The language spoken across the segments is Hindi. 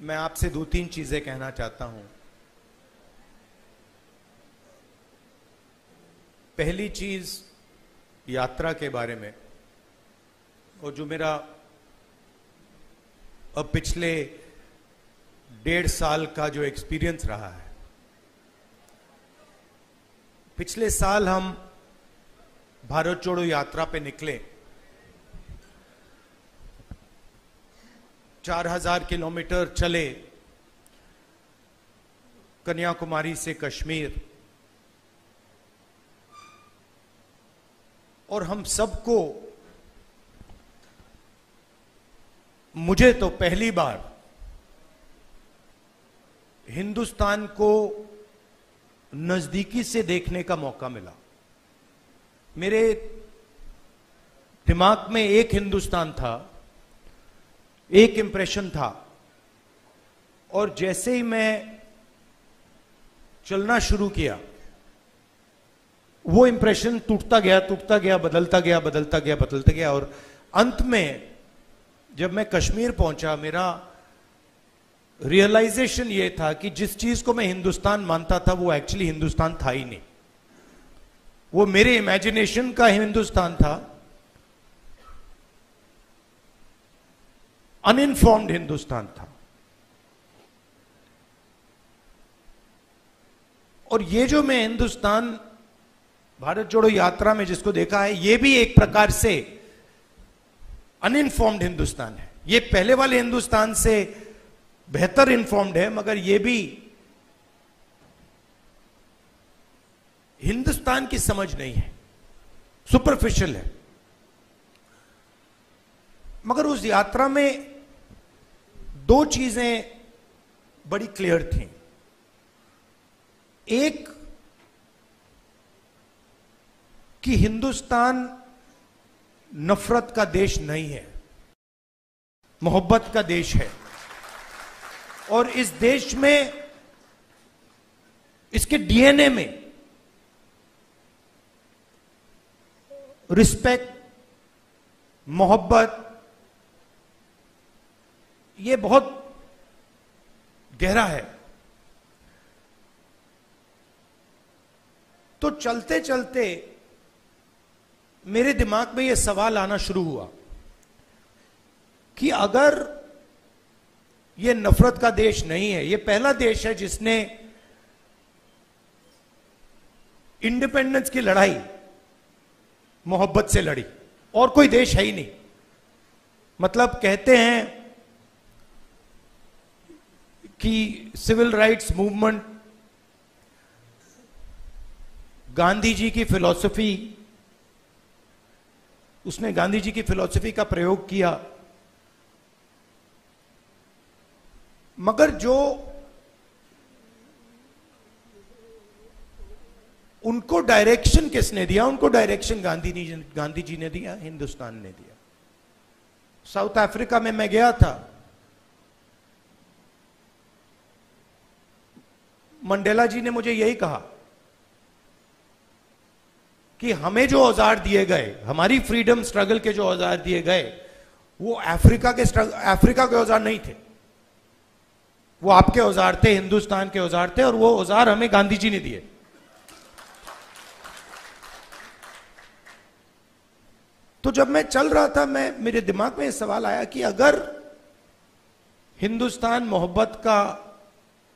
मैं आपसे दो तीन चीजें कहना चाहता हूं। पहली चीज यात्रा के बारे में, और जो मेरा अब पिछले 1.5 साल का जो एक्सपीरियंस रहा है। पिछले साल हम भारत जोड़ो यात्रा पे निकले। 4000 किलोमीटर चले, कन्याकुमारी से कश्मीर, और हम सबको, मुझे तो पहली बार हिंदुस्तान को नजदीकी से देखने का मौका मिला। मेरे दिमाग में एक हिंदुस्तान था, एक इंप्रेशन था, और जैसे ही मैं चलना शुरू किया, वो इंप्रेशन टूटता गया, बदलता गया, और अंत में जब मैं कश्मीर पहुंचा, मेरा रियलाइजेशन ये था कि जिस चीज को मैं हिंदुस्तान मानता था वो एक्चुअली हिंदुस्तान था ही नहीं। वो मेरे इमेजिनेशन का हिंदुस्तान था, अनइन्फॉर्म्ड हिंदुस्तान था। और ये जो मैं हिंदुस्तान भारत जोड़ो यात्रा में जिसको देखा है, ये भी एक प्रकार से अनइन्फॉर्म्ड हिंदुस्तान है। ये पहले वाले हिंदुस्तान से बेहतर इन्फॉर्म्ड है, मगर ये भी हिंदुस्तान की समझ नहीं है, सुपरफिशियल है। मगर उस यात्रा में दो चीजें बड़ी क्लियर थी। एक कि हिंदुस्तान नफरत का देश नहीं है, मोहब्बत का देश है। और इस देश में, इसके डीएनए में रिस्पेक्ट, मोहब्बत, ये बहुत गहरा है। तो चलते चलते मेरे दिमाग में यह सवाल आना शुरू हुआ कि अगर यह नफरत का देश नहीं है, यह पहला देश है जिसने इंडिपेंडेंस की लड़ाई मोहब्बत से लड़ी, और कोई देश है ही नहीं। मतलब कहते हैं कि civil rights movement, Gandhi ji की फिलॉसफी, उसने गांधी जी की फिलॉसफी का प्रयोग किया, मगर जो उनको डायरेक्शन किसने दिया? उनको डायरेक्शन गांधी जी ने दिया, हिंदुस्तान ने दिया। साउथ अफ्रीका में मैं गया था, मंडेला जी ने मुझे यही कहा कि हमें जो औजार दिए गए, हमारी फ्रीडम स्ट्रगल के जो औजार दिए गए, वो अफ्रीका के औजार नहीं थे, वो आपके औजार थे, हिंदुस्तान के औजार थे, और वो औजार हमें गांधी जी ने दिए। तो जब मैं चल रहा था, मेरे दिमाग में यह सवाल आया कि अगर हिंदुस्तान मोहब्बत का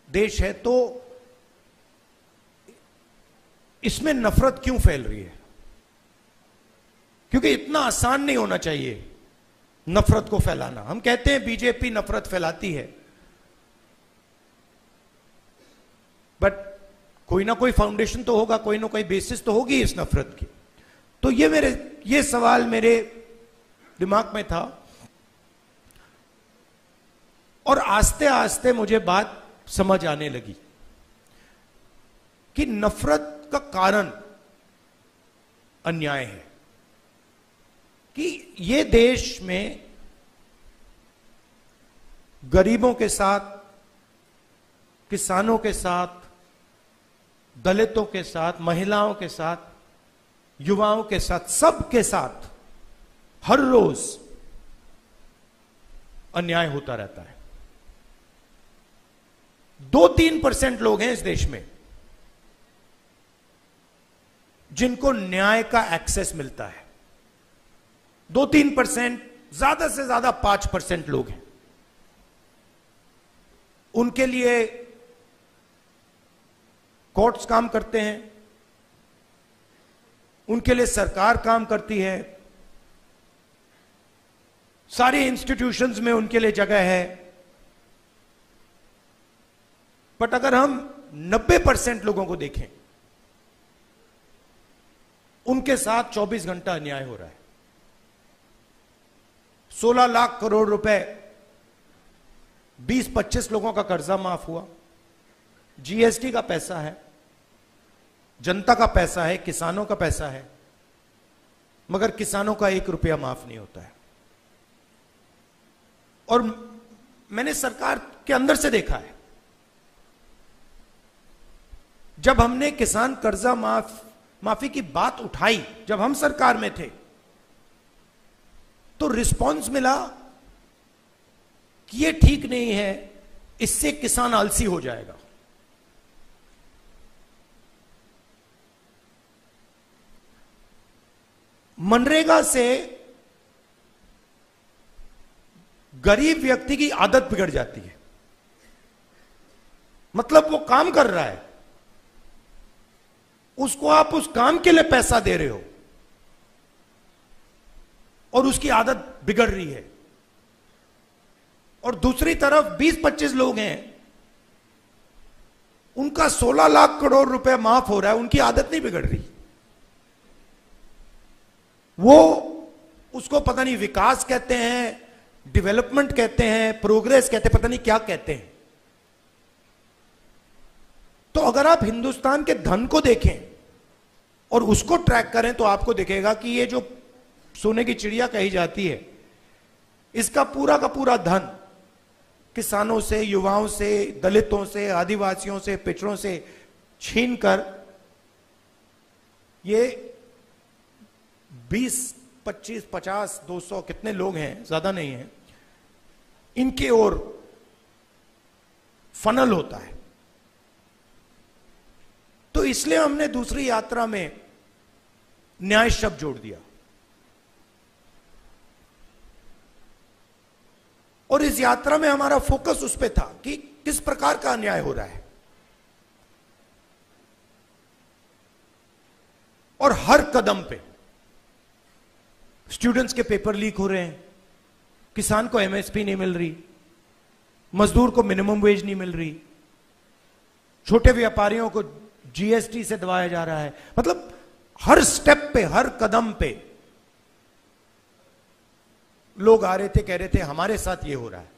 देश है तो इसमें नफरत क्यों फैल रही है? क्योंकि इतना आसान नहीं होना चाहिए नफरत को फैलाना। हम कहते हैं बीजेपी नफरत फैलाती है, बट कोई ना कोई फाउंडेशन तो होगा, कोई ना कोई बेसिस तो होगी इस नफरत की। तो ये सवाल मेरे दिमाग में था, और आस्ते आस्ते मुझे बात समझ आने लगी कि नफरत का कारण अन्याय है। कि ये देश में गरीबों के साथ, किसानों के साथ, दलितों के साथ, महिलाओं के साथ, युवाओं के साथ, सबके साथ हर रोज अन्याय होता रहता है। 2-3% लोग हैं इस देश में जिनको न्याय का एक्सेस मिलता है। 2-3%, ज्यादा से ज्यादा 5% लोग हैं। उनके लिए कोर्ट्स काम करते हैं, उनके लिए सरकार काम करती है, सारे इंस्टीट्यूशंस में उनके लिए जगह है। बट अगर हम 90% लोगों को देखें, उनके साथ 24 घंटा अन्याय हो रहा है। 16 लाख करोड़ रुपए 20-25 लोगों का कर्जा माफ हुआ। जीएसटी का पैसा है, जनता का पैसा है, किसानों का पैसा है, मगर किसानों का 1 रुपया माफ नहीं होता है। और मैंने सरकार के अंदर से देखा है, जब हमने किसान कर्जा माफी की बात उठाई, जब हम सरकार में थे, तो रिस्पांस मिला कि ये ठीक नहीं है, इससे किसान आलसी हो जाएगा। मनरेगा से गरीब व्यक्ति की आदत बिगड़ जाती है। मतलब वो काम कर रहा है, उसको आप उस काम के लिए पैसा दे रहे हो और उसकी आदत बिगड़ रही है। और दूसरी तरफ 20-25 लोग हैं, उनका 16 लाख करोड़ रुपए माफ हो रहा है, उनकी आदत नहीं बिगड़ रही। वो उसको पता नहीं विकास कहते हैं, डेवलपमेंट कहते हैं, प्रोग्रेस कहते हैं, पता नहीं क्या कहते हैं। तो अगर आप हिंदुस्तान के धन को देखें और उसको ट्रैक करें तो आपको दिखेगा कि ये जो सोने की चिड़िया कही जाती है, इसका पूरा का पूरा धन किसानों से, युवाओं से, दलितों से, आदिवासियों से, पिछड़ों से छीनकर ये 20, 25, 50, 200 कितने लोग हैं, ज्यादा नहीं है, इनके ओर फनल होता है। तो इसलिए हमने दूसरी यात्रा में न्याय शब्द जोड़ दिया। और इस यात्रा में हमारा फोकस उस पे था कि किस प्रकार का अन्याय हो रहा है। और हर कदम पे स्टूडेंट्स के पेपर लीक हो रहे हैं, किसान को एमएसपी नहीं मिल रही, मजदूर को मिनिमम वेज नहीं मिल रही, छोटे व्यापारियों को जीएसटी से दबाया जा रहा है। मतलब हर स्टेप पे, हर कदम पे लोग आ रहे थे, कह रहे थे हमारे साथ ये हो रहा है।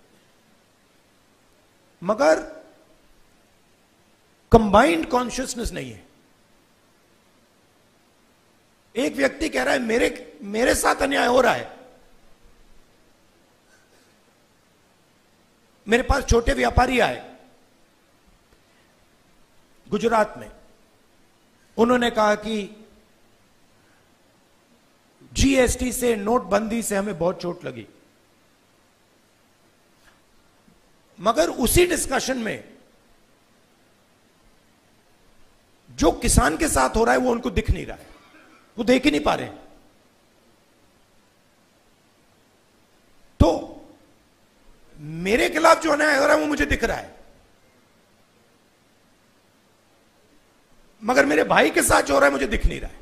मगर कंबाइंड कॉन्शियसनेस नहीं है। एक व्यक्ति कह रहा है मेरे साथ अन्याय हो रहा है। मेरे पास छोटे व्यापारी आए गुजरात में, उन्होंने कहा कि जीएसटी से, नोटबंदी से हमें बहुत चोट लगी। मगर उसी डिस्कशन में जो किसान के साथ हो रहा है वो उनको दिख नहीं रहा है, वो देख ही नहीं पा रहे हैं। तो मेरे खिलाफ जो अन्याय हो रहा है वो मुझे दिख रहा है, मगर मेरे भाई के साथ जो हो रहा है मुझे दिख नहीं रहा है।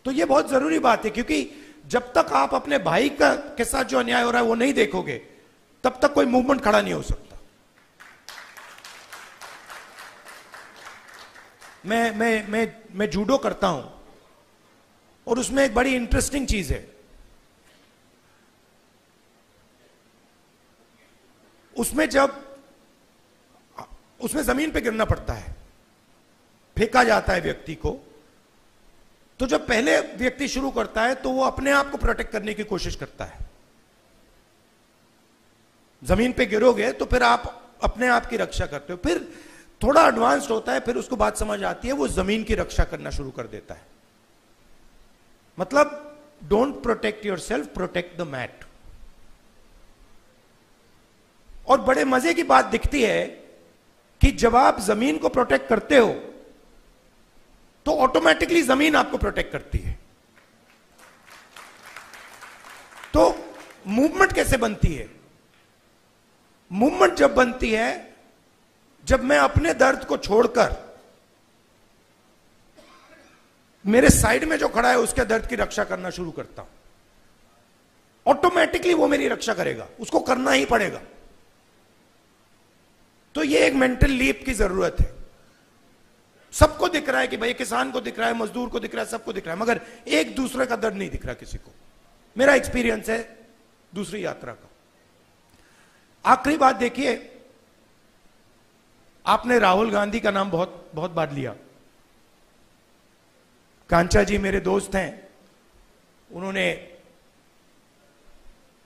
तो ये बहुत जरूरी बात है, क्योंकि जब तक आप अपने भाई के साथ जो अन्याय हो रहा है वो नहीं देखोगे, तब तक कोई मूवमेंट खड़ा नहीं हो सकता। मैं जूडो करता हूं और उसमें एक बड़ी इंटरेस्टिंग चीज है। उसमें जमीन पे गिरना पड़ता है, फेंका जाता है व्यक्ति को। तो जब पहले व्यक्ति शुरू करता है तो वो अपने आप को प्रोटेक्ट करने की कोशिश करता है। जमीन पे गिरोगे तो फिर आप अपने आप की रक्षा करते हो। फिर थोड़ा एडवांस्ड होता है, फिर उसको बात समझ आती है, वो जमीन की रक्षा करना शुरू कर देता है। मतलब don't protect yourself, protect the mat. और बड़े मजे की बात दिखती है कि जब आप जमीन को प्रोटेक्ट करते हो तो ऑटोमेटिकली जमीन आपको प्रोटेक्ट करती है। तो मूवमेंट कैसे बनती है? मूवमेंट जब बनती है जब मैं अपने दर्द को छोड़कर मेरे साइड में जो खड़ा है उसके दर्द की रक्षा करना शुरू करता हूं, ऑटोमेटिकली वो मेरी रक्षा करेगा, उसको करना ही पड़ेगा। तो ये एक मेंटल लीप की जरूरत है। सबको दिख रहा है कि भाई किसान को दिख रहा है, मजदूर को दिख रहा है, सबको दिख रहा है, मगर एक दूसरे का दर्द नहीं दिख रहा किसी को। मेरा एक्सपीरियंस है दूसरी यात्रा का। आखिरी बात देखिए, आपने राहुल गांधी का नाम बहुत बहुत बार लिया। कांचा जी मेरे दोस्त हैं, उन्होंने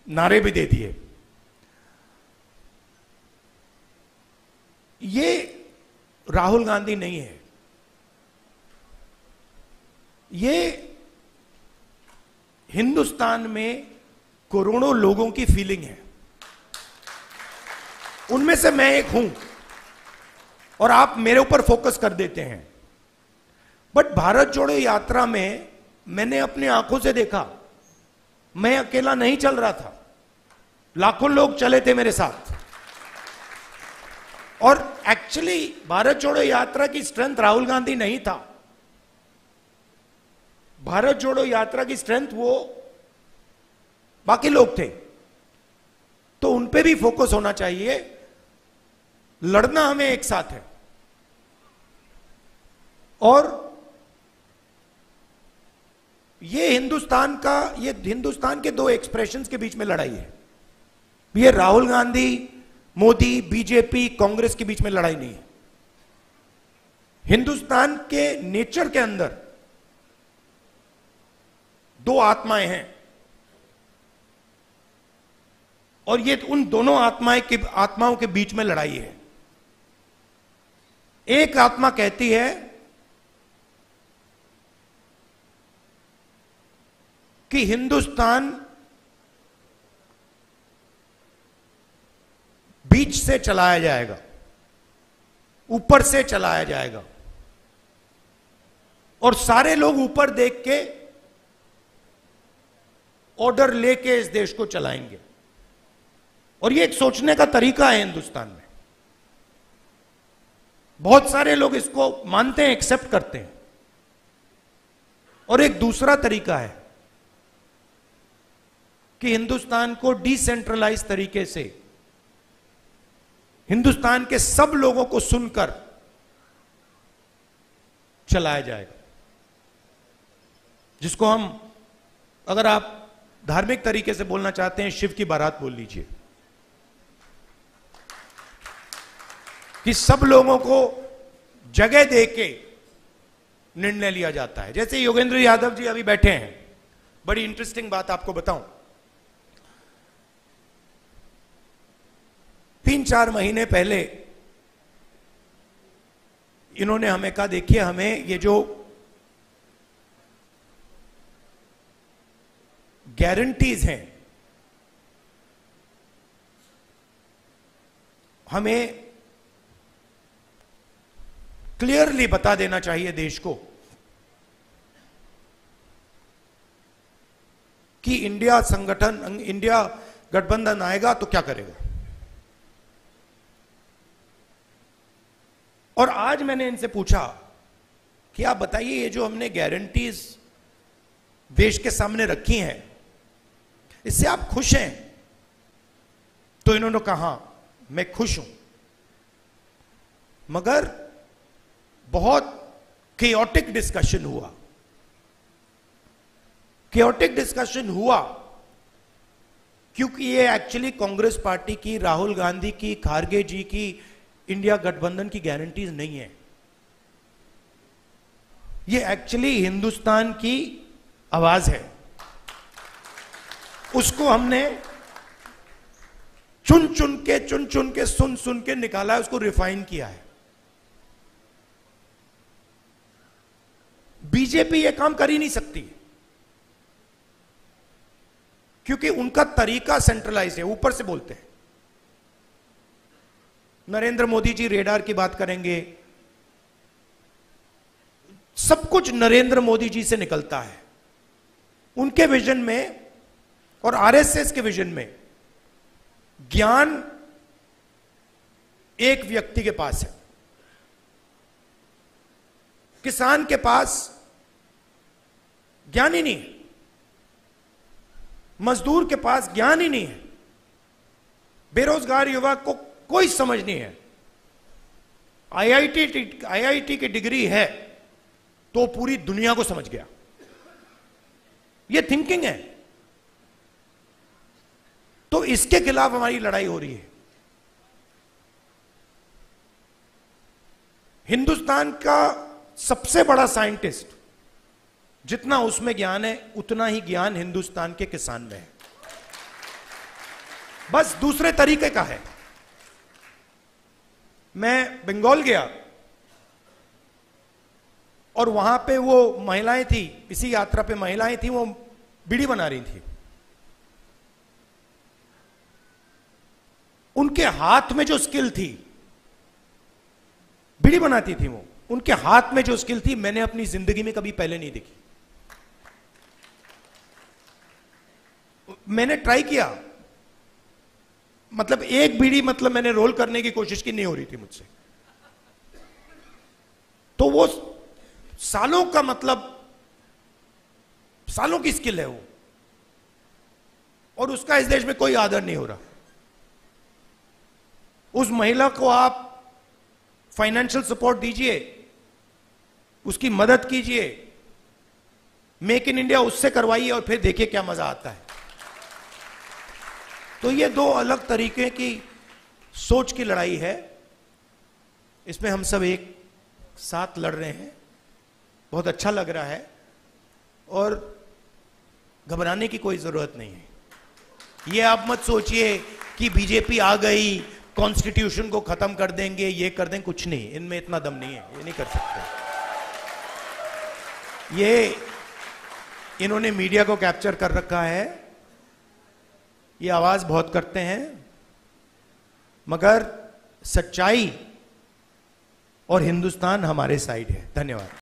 नारे भी दे दिए। ये राहुल गांधी नहीं है, ये हिंदुस्तान में करोड़ों लोगों की फीलिंग है। उनमें से मैं एक हूं और आप मेरे ऊपर फोकस कर देते हैं। बट भारत जोड़ो यात्रा में मैंने अपनी आंखों से देखा, मैं अकेला नहीं चल रहा था, लाखों लोग चले थे मेरे साथ। और एक्चुअली भारत जोड़ो यात्रा की स्ट्रेंथ राहुल गांधी नहीं था, भारत जोड़ो यात्रा की स्ट्रेंथ वो बाकी लोग थे। तो उन पे भी फोकस होना चाहिए। लड़ना हमें एक साथ है और ये हिंदुस्तान के दो एक्सप्रेशंस के बीच में लड़ाई है। ये राहुल गांधी, मोदी, बीजेपी, कांग्रेस के बीच में लड़ाई नहीं है। हिंदुस्तान के नेचर के अंदर दो आत्माएं हैं और ये उन दोनों आत्माओं के बीच में लड़ाई है। एक आत्मा कहती है कि हिंदुस्तान बीच से चलाया जाएगा, ऊपर से चलाया जाएगा और सारे लोग ऊपर देख के ऑर्डर लेके इस देश को चलाएंगे। और ये एक सोचने का तरीका है हिंदुस्तान में। बहुत सारे लोग इसको मानते हैं, एक्सेप्ट करते हैं। और एक दूसरा तरीका है कि हिंदुस्तान को डिसेंट्रलाइज तरीके से हिंदुस्तान के सब लोगों को सुनकर चलाया जाएगा, जिसको हम, अगर आप धार्मिक तरीके से बोलना चाहते हैं, शिव की बारात बोल लीजिए। कि सब लोगों को जगह देके निर्णय लिया जाता है। जैसे योगेंद्र यादव जी अभी बैठे हैं, बड़ी इंटरेस्टिंग बात आपको बताऊं। 3-4 महीने पहले इन्होंने हमें कहा, देखिए हमें ये जो गारंटीज हैं, हमें क्लियरली बता देना चाहिए देश को कि इंडिया गठबंधन आएगा तो क्या करेगा। और आज मैंने इनसे पूछा कि आप बताइए, ये जो हमने गारंटीज देश के सामने रखी हैं, इससे आप खुश हैं? तो इन्होंने कहा मैं खुश हूं, मगर बहुत केओटिक डिस्कशन हुआ। केओटिक डिस्कशन हुआ क्योंकि ये एक्चुअली कांग्रेस पार्टी की, राहुल गांधी की, खारगे जी की इंडिया गठबंधन की गारंटीज नहीं है। ये एक्चुअली हिंदुस्तान की आवाज है। उसको हमने चुन चुन के सुन के निकाला है, उसको रिफाइन किया है। बीजेपी ये काम कर ही नहीं सकती क्योंकि उनका तरीका सेंट्रलाइज है, ऊपर से बोलते हैं। नरेंद्र मोदी जी रेडार की बात करेंगे, सब कुछ नरेंद्र मोदी जी से निकलता है। उनके विजन में और आरएसएस के विजन में ज्ञान एक व्यक्ति के पास है। किसान के पास ज्ञान ही नहीं है, मजदूर के पास ज्ञान ही नहीं है, बेरोजगार युवा को कोई समझ नहीं है। आईआईटी की डिग्री है तो पूरी दुनिया को समझ गया। यह थिंकिंग है। तो इसके खिलाफ हमारी लड़ाई हो रही है। हिंदुस्तान का सबसे बड़ा साइंटिस्ट, जितना उसमें ज्ञान है उतना ही ज्ञान हिंदुस्तान के किसान में है, बस दूसरे तरीके का है। मैं बंगाल गया और वहां पे वो महिलाएं थी, इसी यात्रा पे महिलाएं थी, वो बीड़ी बना रही थी। उनके हाथ में जो स्किल थी, बीड़ी बनाती थी वो, उनके हाथ में जो स्किल थी मैंने अपनी जिंदगी में कभी पहले नहीं देखी। मैंने ट्राई किया, मतलब एक बीड़ी मतलब मैंने रोल करने की कोशिश की, नहीं हो रही थी मुझसे। तो वो सालों का, मतलब सालों की स्किल है वो, और उसका इस देश में कोई आदर नहीं हो रहा। उस महिला को आप फाइनेंशियल सपोर्ट दीजिए, उसकी मदद कीजिए, मेक इन इंडिया उससे करवाइए और फिर देखिए क्या मजा आता है। तो ये दो अलग तरीके की सोच की लड़ाई है। इसमें हम सब एक साथ लड़ रहे हैं। बहुत अच्छा लग रहा है और घबराने की कोई जरूरत नहीं है। ये आप मत सोचिए कि बीजेपी आ गई, कॉन्स्टिट्यूशन को खत्म कर देंगे, ये कर देंगे, कुछ नहीं, इनमें इतना दम नहीं है, ये नहीं कर सकते। ये इन्होंने मीडिया को कैप्चर कर रखा है, ये आवाज बहुत करते हैं, मगर सच्चाई और हिंदुस्तान हमारे साइड है। धन्यवाद।